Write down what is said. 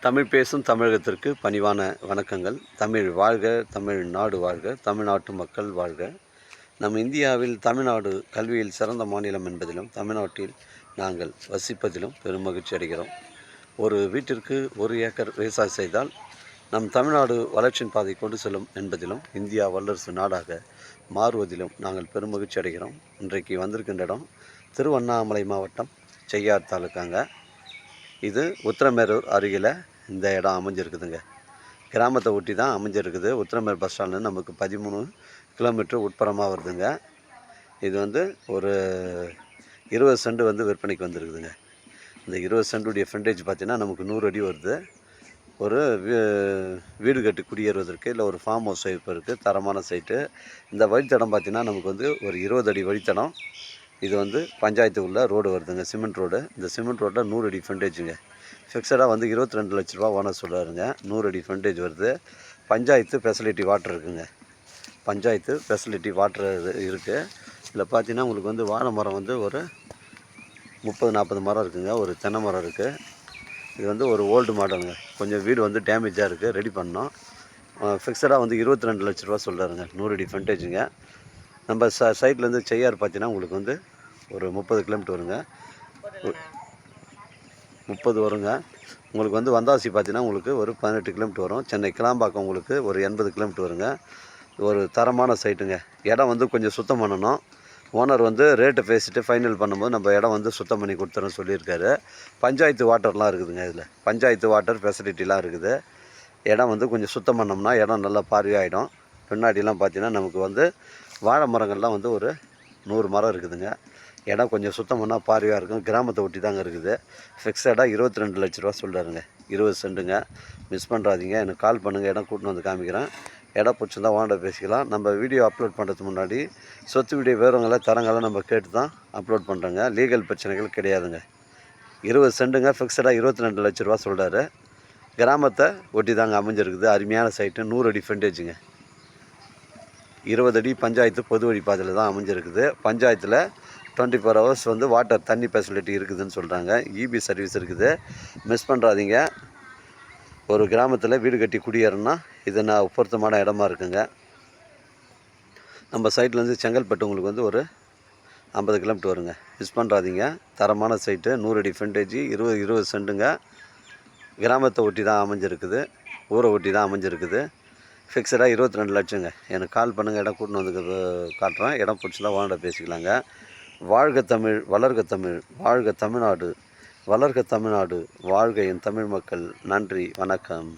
தமிழ் பேசும் தமிழகத்திற்கு பணிவான வணக்கங்கள். தமிழ் வாழ்க, தமிழ் நாடு வாழ்க, தமிழ்நாட்டு மக்கள் வாழ்க. நம் இந்தியாவில் தமிழ்நாடு கல்வியில் சிறந்த மாநிலம் என்பதிலும் தமிழ்நாட்டில் நாங்கள் வசிப்பதிலும் பெரும் மகிழ்ச்சி அடைகிறோம். ஒரு வீட்டிற்கு 1 ஏக்கர் விவசாயம் செய்தால் நம் தமிழ்நாடு வளர்ச்சியின் பாதை கொண்டு செல்லும் என்பதிலும் இந்தியா வல்லரசு நாடாக மாறுவதிலும் நாங்கள் பெரும் மகிழ்ச்சி அடைகிறோம். இன்றைக்கு வந்திருக்கின்ற இடம் திருவண்ணாமலை மாவட்டம் செய்யார் தாலுக்காங்க. இது உத்திரமேரூர் அருகில் இந்த இடம் அமைஞ்சிருக்குதுங்க. கிராமத்தை ஒட்டி தான் அமைஞ்சிருக்குது. உத்திரமேரூர் பஸ் ஸ்டாண்ட்லேருந்து நமக்கு 13 கிலோமீட்டர் உட்புறமாக வருதுங்க. இது ஒரு 20 சென்ட் விற்பனைக்கு வந்திருக்குதுங்க. இந்த 20 சென்ட்டுடைய ஃப்ரண்டேஜ் பார்த்திங்கன்னா நமக்கு 100 அடி வருது. ஒரு வீடு கட்டி குடியேறுவதற்கு இல்லை ஒரு ஃபார்ம் ஹவுஸ் வைப்பதற்கு தரமான சைட்டு. இந்த வழித்தடம் பார்த்திங்கன்னா நமக்கு ஒரு 20 அடி வழித்தடம். இது பஞ்சாயத்து உள்ள ரோடு வருதுங்க, சிமெண்ட் ரோடு. இந்த சிமெண்ட் ரோட்டில் 100 அடி ஃப்ரண்டேஜுங்க. ஃபிக்ஸடாக 22 லட்ச ரூபா ஓனர் சொல்கிறாருங்க. 100 அடி ஃப்ரண்டேஜ் வருது. பஞ்சாயத்து ஃபெசிலிட்டி வாட்டர் இருக்குதுங்க. பஞ்சாயத்து ஃபெசிலிட்டி வாட்டர் இருக்குது. இதில் பார்த்தீங்கன்னா உங்களுக்கு வாழை மரம் ஒரு 30-40 மரம் இருக்குதுங்க. ஒரு தென்னை மரம் இருக்குது. இது ஒரு ஓல்டு மாடலுங்க. கொஞ்சம் வீடு டேமேஜாக இருக்குது, ரெடி பண்ணோம். ஃபிக்ஸடாக 22 லட்ச ரூபா சொல்கிறாருங்க. 100 அடி ஃப்ரண்டேஜுங்க. நம்ம சைட்லேருந்து செய்யார் பார்த்தீங்கன்னா உங்களுக்கு ஒரு 30 கிலோமீட்டர் வருங்க. 30 வருங்க. உங்களுக்கு வந்தாசி பார்த்தீங்கன்னா உங்களுக்கு ஒரு 18 கிலோமீட்டர் வரும். சென்னை கிளாம்பாக்கம் உங்களுக்கு ஒரு 80 கிலோமீட்டர் வருங்க. ஒரு தரமான சைட்டுங்க. இடம் கொஞ்சம் சுத்தம் பண்ணணும். ஓனர் ரேட்டை பேசிட்டு ஃபைனல் பண்ணும்போது நம்ம இடம் சுத்தம் பண்ணி கொடுத்துறோன்னு சொல்லியிருக்காரு. பஞ்சாயத்து வாட்டர்லாம் இருக்குதுங்க. இதில் பஞ்சாயத்து வாட்டர் ஃபெசிலிட்டிலாம் இருக்குது. இடம் கொஞ்சம் சுத்தம் பண்ணோம்னா இடம் நல்லா பார்வையாகிடும். பின்னாடிலாம் பார்த்தீங்கன்னா நமக்கு வாழை மரங்கள்லாம் ஒரு 100 மரம் இருக்குதுங்க. இடம் கொஞ்சம் சுத்தம் பண்ணால் பார்வையாக இருக்கும். கிராமத்தை ஒட்டி தாங்க இருக்குது. ஃபிக்ஸடாக 22 லட்ச ரூபா சொல்கிறாருங்க. 20 சென்ட்டுங்க. மிஸ் பண்ணுறாதீங்க. எனக்கு கால் பண்ணுங்கள். இடம் கூட்டின்னு காமிக்கிறேன். இடம் பிடிச்சிருந்தா ஓனர் பேசிக்கலாம். நம்ம வீடியோ அப்லோட் பண்ணுறதுக்கு முன்னாடி சொத்து வீடியோ விவரங்களை தரங்களை நம்ம கேட்டு தான் அப்லோட் பண்ணுறோங்க. லீகல் பிரச்சனைகள் கிடையாதுங்க. 20 சென்ட்டுங்க. ஃபிக்ஸடாக 22 லட்ச ரூபா சொல்கிறாரு. கிராமத்தை ஒட்டி தாங்க அமைஞ்சிருக்குது. அருமையான சைட்டு. 100 அடி ஃப்ரண்டேஜுங்க. 20 அடி பஞ்சாயத்து பொது வழி பாதையில் தான் அமைஞ்சிருக்குது. பஞ்சாயத்தில் 24 ஹவர்ஸ் வாட்டர் தண்ணி ஃபெசிலிட்டி இருக்குதுன்னு சொல்கிறாங்க. இபி சர்வீஸ் இருக்குது. மிஸ் பண்ணுறாதீங்க. ஒரு கிராமத்தில் வீடு கட்டி குடியேறணும்னா இது நான் பொருத்தமான இடமா இருக்குங்க. நம்ம சைட்லேருந்து செங்கல்பட்டு உங்களுக்கு ஒரு 50 கிலோமீட்டர் வருங்க. மிஸ் பண்ணுறாதீங்க. தரமான சைட்டு. 100 அடி ஃப்ரண்டேஜ். 20 சென்ட்டுங்க. கிராமத்தை ஒட்டி தான் அமைஞ்சிருக்குது. ஊரை ஒட்டி தான் அமைஞ்சிருக்குது. ஃபிக்ஸடாக 22 லட்சங்க. எனக்கு கால் பண்ணுங்கள். இடம் கூட்டின்னு காட்டுறேன். இடம் பிடிச்சிருந்தா ஓனர்கிட்ட பேசிக்கலாங்க. வாழ்க தமிழ், வளர்க தமிழ், வாழ்க தமிழ்நாடு, வளர்க தமிழ்நாடு, வாழ்க என் தமிழ் மக்கள். நன்றி, வணக்கம்.